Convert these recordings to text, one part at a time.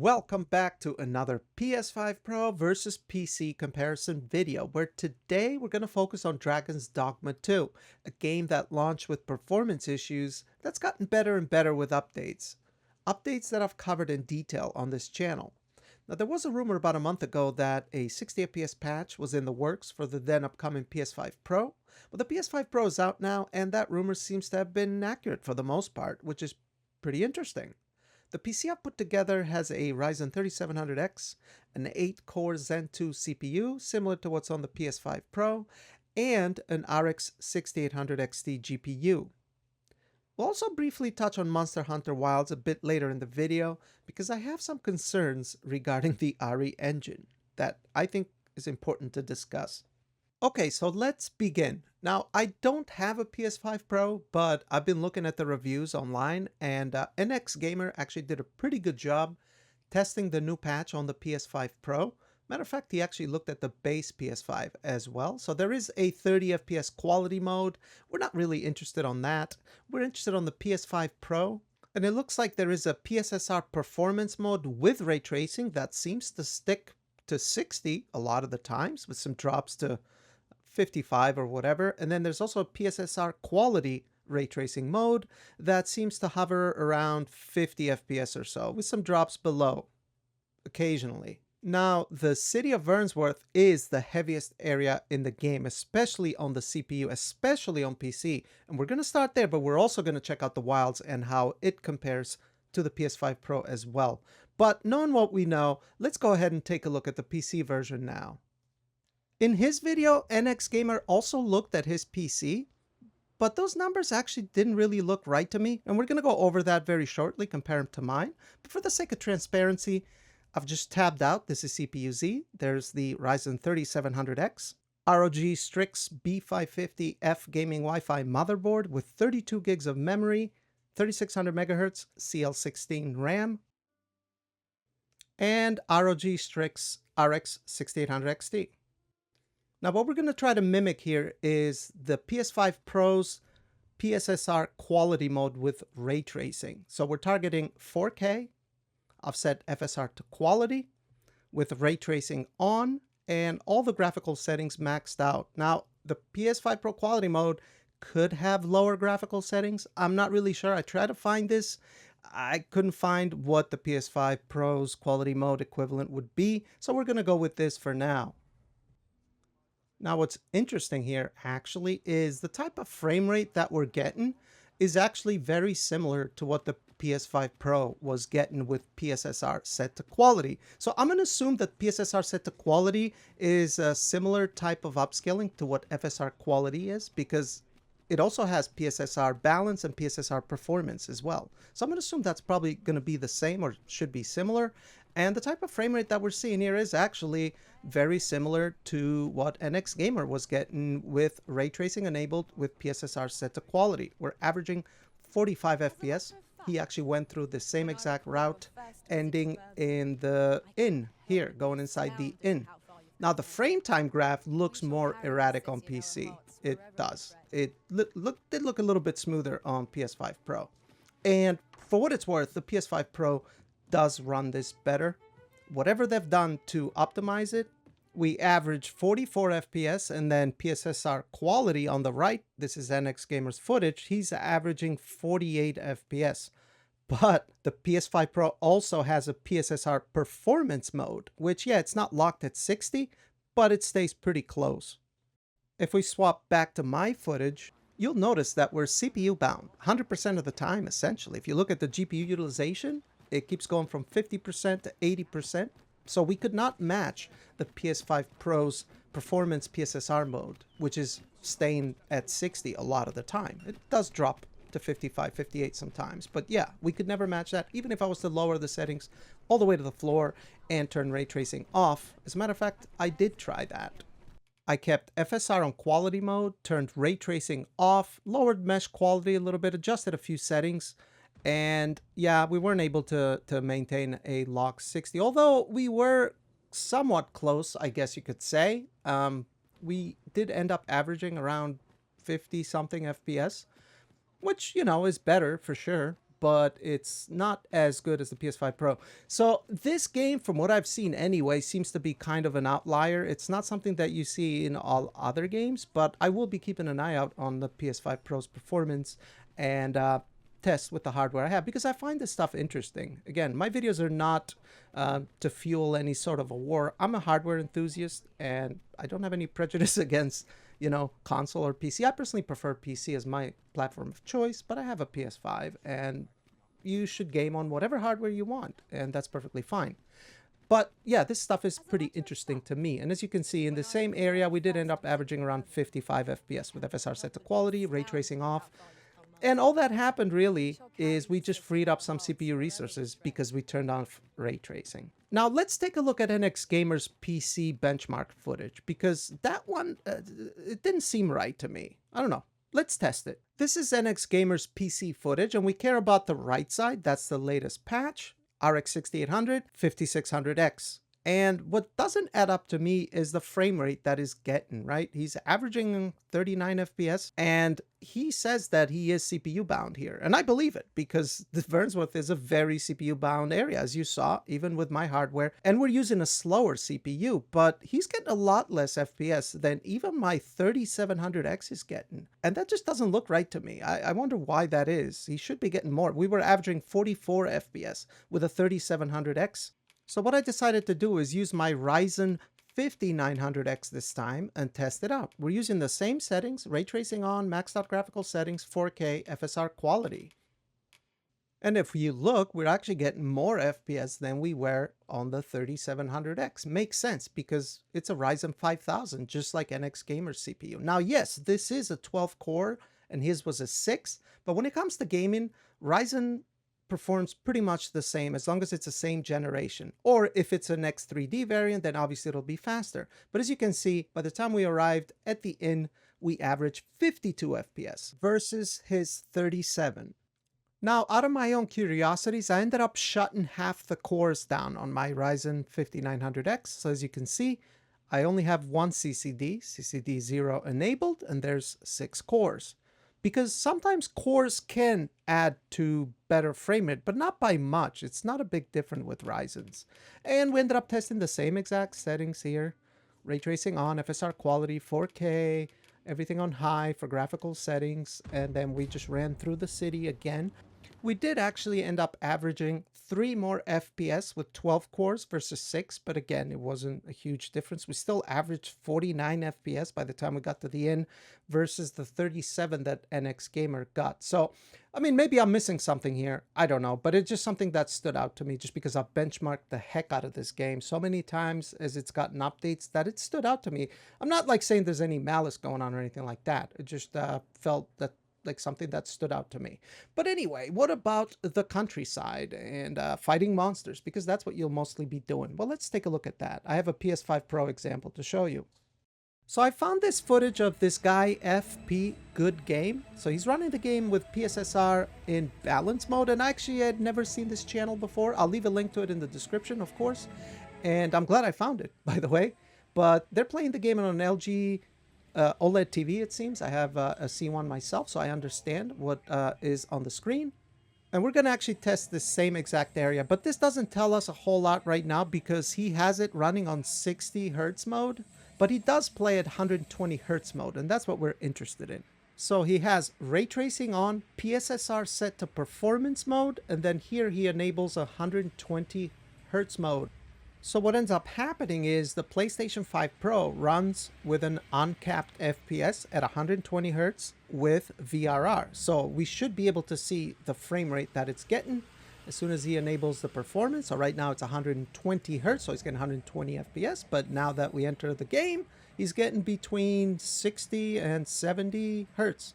Welcome back to another PS5 Pro versus PC comparison video, where today we're going to focus on Dragon's Dogma 2, a game that launched with performance issues that's gotten better and better with updates. Updates that I've covered in detail on this channel. Now, there was a rumor about a month ago that a 60 FPS patch was in the works for the then upcoming PS5 Pro, but the PS5 Pro is out now and that rumor seems to have been accurate for the most part, which is pretty interesting. The PC I've put together has a Ryzen 3700X, an 8-core Zen 2 CPU, similar to what's on the PS5 Pro, and an RX 6800 XT GPU. We'll also briefly touch on Monster Hunter Wilds a bit later in the video, because I have some concerns regarding the RE engine that I think is important to discuss. Okay, so let's begin. Now, I don't have a PS5 Pro, but I've been looking at the reviews online, and NX Gamer actually did a pretty good job testing the new patch on the PS5 Pro. Matter of fact, he actually looked at the base PS5 as well. So there is a 30 FPS quality mode. We're not really interested on that. We're interested on the PS5 Pro. And it looks like there is a PSSR performance mode with ray tracing that seems to stick to 60 a lot of the times, with some drops to 55 or whatever. And then there's also a PSSR quality ray tracing mode that seems to hover around 50 FPS or so, with some drops below occasionally. Now, the city of Vernsworth is the heaviest area in the game, especially on the CPU, especially on PC. And we're going to start there, but we're also going to check out the Wilds and how it compares to the PS5 Pro as well. But knowing what we know, let's go ahead and take a look at the PC version now. In his video, NX Gamer also looked at his PC, but those numbers actually didn't really look right to me, and we're going to go over that very shortly, compare them to mine. But for the sake of transparency, I've just tabbed out, this is CPU Z, there's the Ryzen 3700X, ROG Strix B550F gaming Wi-Fi motherboard with 32 gigs of memory, 3600 MHz CL16 RAM, and ROG Strix RX 6800 XT. Now, what we're going to try to mimic here is the PS5 Pro's PSSR quality mode with ray tracing. So we're targeting 4K. I've set FSR to quality with ray tracing on and all the graphical settings maxed out. Now, the PS5 Pro quality mode could have lower graphical settings. I'm not really sure. I tried to find this. I couldn't find what the PS5 Pro's quality mode equivalent would be. So we're going to go with this for now. Now, what's interesting here actually is the type of frame rate that we're getting is actually very similar to what the PS5 Pro was getting with PSSR set to quality. So I'm going to assume that PSSR set to quality is a similar type of upscaling to what FSR quality is, because it also has PSSR balance and PSSR performance as well. So I'm going to assume that's probably going to be the same or should be similar. And the type of frame rate that we're seeing here is actually very similar to what NX Gamer was getting with ray tracing enabled with PSSR set to quality. We're averaging 45 FPS. He actually went through the same exact route, ending in the inn here, going inside the inn. Now, the frame time graph looks more erratic on PC. It does. It did look a little bit smoother on PS5 Pro. And for what it's worth, the PS5 Pro does run this better. Whatever they've done to optimize it, we average 44 FPS, and then PSSR quality on the right, this is NX Gamer's footage, he's averaging 48 FPS. But the PS5 Pro also has a PSSR performance mode, which, yeah, it's not locked at 60, but it stays pretty close. If we swap back to my footage, you'll notice that we're CPU bound 100% of the time, essentially. If you look at the GPU utilization, it keeps going from 50% to 80%. So we could not match the PS5 Pro's performance PSSR mode, which is staying at 60 a lot of the time. It does drop to 55, 58 sometimes. But yeah, we could never match that, even if I was to lower the settings all the way to the floor and turn ray tracing off. As a matter of fact, I did try that. I kept FSR on quality mode, turned ray tracing off, lowered mesh quality a little bit, adjusted a few settings. And yeah, we weren't able to maintain a lock 60, although we were somewhat close, I guess you could say. We did end up averaging around 50 something FPS, which, you know, is better for sure. but it's not as good as the PS5 Pro. So this game, from what I've seen anyway, seems to be kind of an outlier. It's not something that you see in all other games, but I will be keeping an eye out on the PS5 Pro's performance and test with the hardware I have, because I find this stuff interesting. Again, my videos are not to fuel any sort of a war. I'm a hardware enthusiast, and I don't have any prejudice against, you know, console or PC. I personally prefer PC as my platform of choice, but I have a PS5, and you should game on whatever hardware you want, and that's perfectly fine. But yeah, this stuff is pretty interesting to me. And as you can see, in the same area, we did end up averaging around 55 FPS with FSR set to quality, ray tracing off. And all that happened really is we just freed up some CPU resources because we turned on ray tracing. Now let's take a look at NX Gamer's PC benchmark footage, because that one, it didn't seem right to me. I don't know. Let's test it. This is NX Gamer's PC footage, and we care about the right side. That's the latest patch, RX 6800, 5600X. And what doesn't add up to me is the frame rate that is getting, right? He's averaging 39 FPS, and he says that he is CPU bound here. And I believe it, because the Vernsworth is a very CPU bound area, as you saw, even with my hardware. And we're using a slower CPU, but he's getting a lot less FPS than even my 3700X is getting. And that just doesn't look right to me. I wonder why that is. He should be getting more. We were averaging 44 FPS with a 3700X. So what I decided to do is use my Ryzen 5900X this time and test it out. We're using the same settings, ray tracing on, maxed out graphical settings, 4K, FSR quality. And if you look, we're actually getting more FPS than we were on the 3700X. Makes sense, because it's a Ryzen 5000, just like NX Gamer's CPU. Now, yes, this is a 12 core and his was a 6, but when it comes to gaming, Ryzen performs pretty much the same as long as it's the same generation. Or if it's an X3D variant, then obviously it'll be faster. But as you can see, by the time we arrived at the inn, we averaged 52 FPS versus his 37. Now, out of my own curiosities, I ended up shutting half the cores down on my Ryzen 5900X. So as you can see, I only have one CCD 0 enabled, and there's 6 cores. Because sometimes cores can add to better frame rate, but not by much. It's not a big difference with Ryzen's. And we ended up testing the same exact settings here. Ray tracing on, FSR quality, 4K, everything on high for graphical settings. And then we just ran through the city again. We did actually end up averaging 3 more FPS with 12 cores versus 6, but again, it wasn't a huge difference. We still averaged 49 FPS by the time we got to the end versus the 37 that NX Gamer got. So, I mean, maybe I'm missing something here. I don't know, but it's just something that stood out to me just because I've benchmarked the heck out of this game so many times as it's gotten updates that it stood out to me. I'm not like saying there's any malice going on or anything like that. It just felt that like something that stood out to me. But anyway, what about the countryside and fighting monsters? Because that's what you'll mostly be doing. Well, let's take a look at that. I have a PS5 Pro example to show you. So I found this footage of this guy, FP Good Game. So he's running the game with PSSR in balance mode, and I actually had never seen this channel before. I'll leave a link to it in the description, of course. And I'm glad I found it, by the way. But they're playing the game on an LG OLED TV, it seems. I have a C1 myself, so I understand what is on the screen. And we're going to actually test this same exact area, but this doesn't tell us a whole lot right now because he has it running on 60 Hertz mode, but he does play at 120 Hertz mode, and that's what we're interested in. So he has ray tracing on, PSSR set to performance mode, and then here he enables 120 Hertz mode. So what ends up happening is the PlayStation 5 Pro runs with an uncapped FPS at 120 Hz with VRR. So we should be able to see the frame rate that it's getting as soon as he enables the performance. So right now it's 120 Hz, so he's getting 120 FPS. But now that we enter the game, he's getting between 60 and 70 Hz,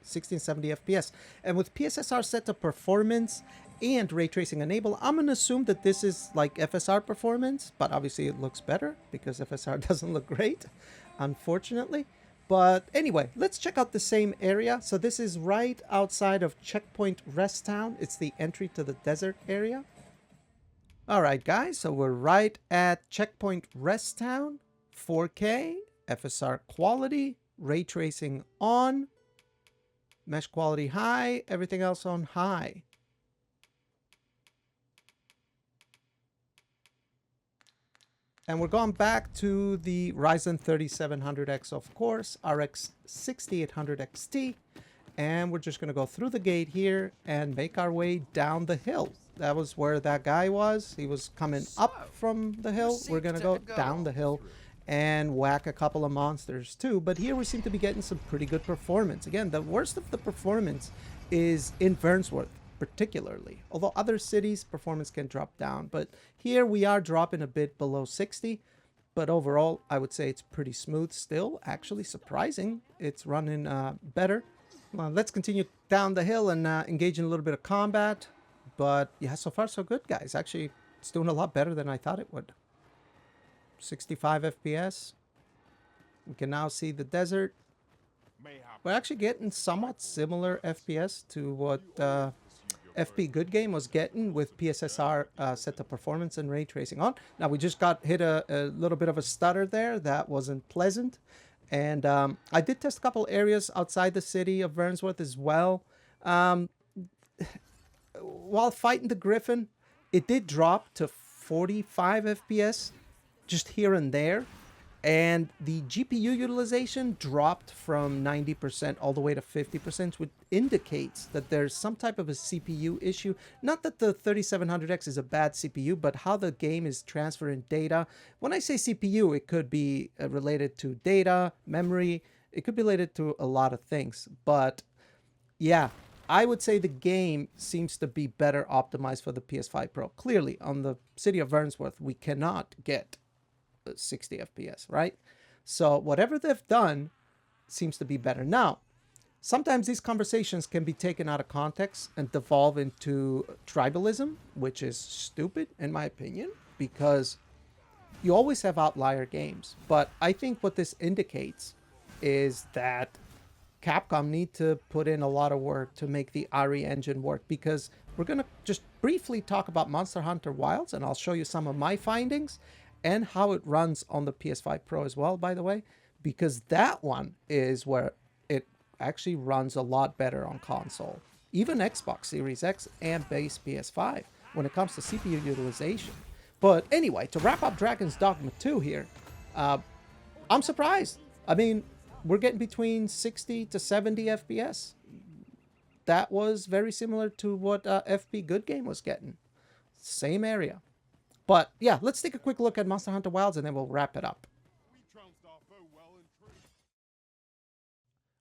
60 and 70 FPS. And with PSSR set to performance and ray tracing enable, I'm going to assume that this is like FSR performance, but obviously it looks better because FSR doesn't look great, unfortunately. But anyway, let's check out the same area. So this is right outside of Checkpoint Rest Town. It's the entry to the desert area. All right, guys, so we're right at Checkpoint Rest Town, 4K, FSR quality, ray tracing on, mesh quality high, everything else on high. And we're going back to the Ryzen 3700X, of course, RX 6800 XT. And we're just going to go through the gate here and make our way down the hill. That was where that guy was. He was coming up from the hill. We're going to go down the hill and whack a couple of monsters too. But here we seem to be getting some pretty good performance. Again, the worst of the performance is in Vernsworth particularly. Although other cities performance can drop down. But here we are dropping a bit below 60. But overall, I would say it's pretty smooth still. Actually surprising. It's running better. Well, let's continue down the hill and engage in a little bit of combat. But yeah, so far so good, guys. Actually, it's doing a lot better than I thought it would. 65 FPS. We can now see the desert. We're actually getting somewhat similar FPS to what FP Good Game was getting with PSSR set to performance and ray tracing on. Now, we just got hit a little bit of a stutter there. That wasn't pleasant. And I did test a couple areas outside the city of Vernsworth as well. While fighting the Griffin, it did drop to 45 FPS just here and there. And the GPU utilization dropped from 90% all the way to 50%, which indicates that there's some type of a CPU issue. Not that the 3700X is a bad CPU, but how the game is transferring data. When I say CPU, it could be related to data, memory. It could be related to a lot of things. But yeah, I would say the game seems to be better optimized for the PS5 Pro. Clearly, on the city of Vernsworth, we cannot get 60 FPS, right? So whatever they've done seems to be better. Now, sometimes these conversations can be taken out of context and devolve into tribalism, which is stupid in my opinion, because you always have outlier games. But I think what this indicates is that Capcom need to put in a lot of work to make the RE engine work, because we're going to just briefly talk about Monster Hunter Wilds, and I'll show you some of my findings and how it runs on the PS5 Pro as well, by the way, because that one is where it actually runs a lot better on console, even Xbox Series X and base PS5 when it comes to CPU utilization. But anyway, to wrap up Dragon's Dogma 2 here, I'm surprised. I mean, we're getting between 60 to 70 FPS. That was very similar to what FP Good Game was getting. Same area. But yeah, let's take a quick look at Monster Hunter Wilds and then we'll wrap it up.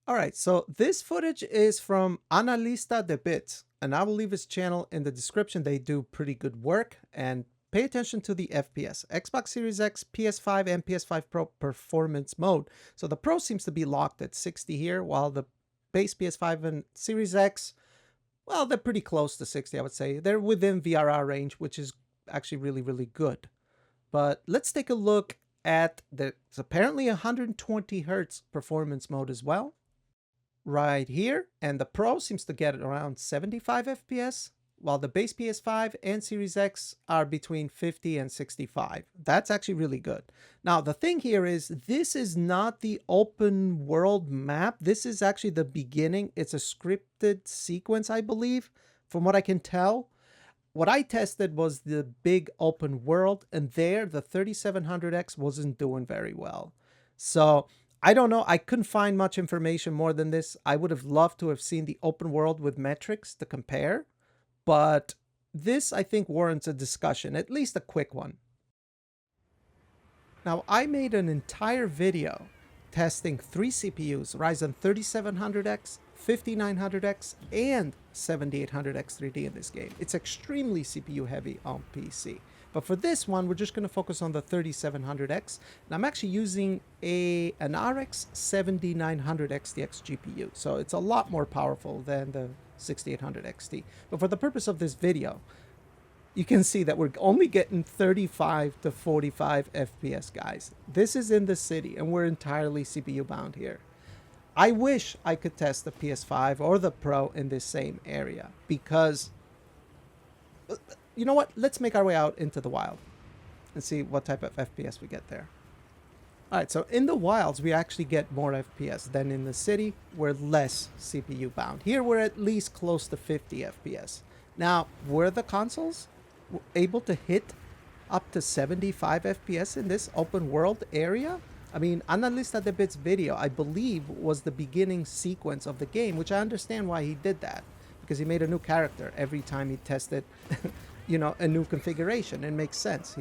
Alright, so this footage is from Analista de Bits, and I will leave his channel in the description. They do pretty good work, and pay attention to the FPS. Xbox Series X, PS5, and PS5 Pro performance mode. So the Pro seems to be locked at 60 here, while the base PS5 and Series X, well, they're pretty close to 60, I would say. They're within VRR range, which is actually really, really good. But let's take a look at it's apparently 120 hertz performance mode as well right here, and the Pro seems to get around 75 FPS, while the base PS5 and Series X are between 50 and 65. That's actually really good. Now, the thing here is, this is not the open world map. This is actually the beginning. It's a scripted sequence, I believe, from what I can tell. What I tested was the big open world, and there the 3700X wasn't doing very well. So I don't know. I couldn't find much information more than this. I would have loved to have seen the open world with metrics to compare, but this I think warrants a discussion, at least a quick one. Now, I made an entire video testing 3 CPUs, Ryzen 3700X, 5900X, and 7800X 3D in this game. It's extremely CPU heavy on PC. But for this one, we're just going to focus on the 3700X. And I'm actually using an RX 7900 XTX GPU. So it's a lot more powerful than the 6800 XT. But for the purpose of this video, you can see that we're only getting 35 to 45 FPS, guys. This is in the city, and we're entirely CPU bound here. I wish I could test the PS5 or the Pro in this same area, because, you know what? Let's make our way out into the wild and see what type of FPS we get there. All right, so in the wilds, we actually get more FPS than in the city. We're less CPU bound. Here, we're at least close to 50 FPS. Now, were the consoles able to hit up to 75 FPS in this open world area. I mean, Analista de Bit's video, I believe, was the beginning sequence of the game, which I understand why he did that, because he made a new character every time he tested, you know, a new configuration. It makes sense.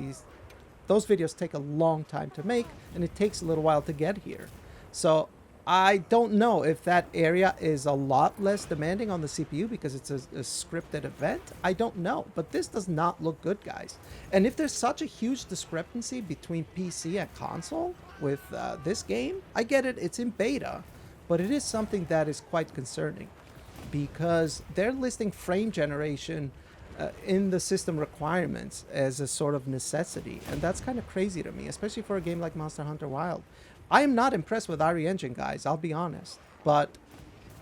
Those videos take a long time to make, and it takes a little while to get here. So I don't know if that area is a lot less demanding on the CPU because it's a scripted event. I don't know, but this does not look good, guys. And if there's such a huge discrepancy between PC and console with this game, I get it, it's in beta, but it is something that is quite concerning because they're listing frame generation in the system requirements as a sort of necessity, and that's kind of crazy to me, especially for a game like Monster Hunter Wilds. I am not impressed with RE Engine, guys, I'll be honest. But,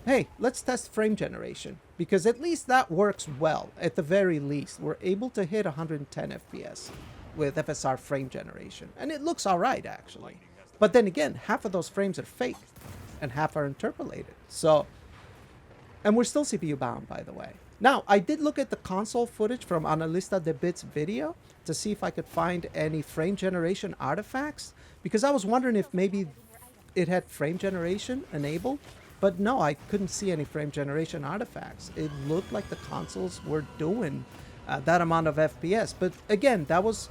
hey, let's test frame generation, because at least that works well. At the very least, we're able to hit 110 FPS with FSR frame generation. And it looks alright, actually. But then again, half of those frames are fake, and half are interpolated. So, and we're still CPU bound, by the way. Now, I did look at the console footage from Analista de Bit's video to see if I could find any frame generation artifacts, because I was wondering if maybe it had frame generation enabled, but no, I couldn't see any frame generation artifacts. It looked like the consoles were doing that amount of FPS, but again, that was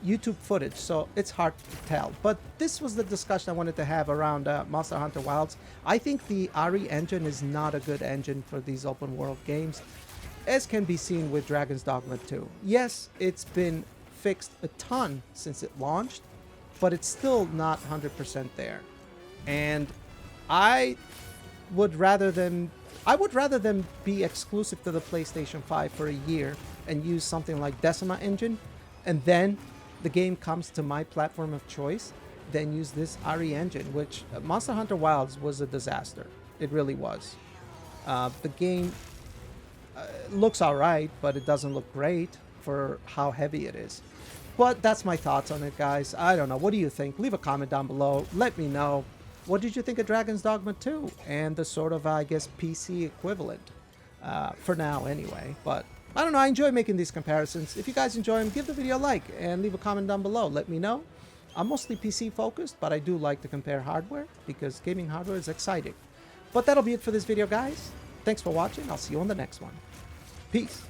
YouTube footage, so it's hard to tell. But this was the discussion I wanted to have around Monster Hunter Wilds. I think the RE engine is not a good engine for these open world games, as can be seen with Dragon's Dogma 2. Yes, it's been fixed a ton since it launched, but it's still not 100% there. And I would rather them be exclusive to the PlayStation 5 for a year and use something like Decima engine, and then the game comes to my platform of choice, then use this RE engine, which Monster Hunter Wilds was a disaster. It really was. The game looks alright, but it doesn't look great for how heavy it is. But that's my thoughts on it, guys. I don't know. What do you think? Leave a comment down below. Let me know. What did you think of Dragon's Dogma 2? And the sort of, I guess, PC equivalent. For now, anyway. But I don't know. I enjoy making these comparisons. If you guys enjoy them, give the video a like and leave a comment down below. Let me know. I'm mostly PC focused, but I do like to compare hardware because gaming hardware is exciting. But that'll be it for this video, guys. Thanks for watching. I'll see you on the next one. Peace.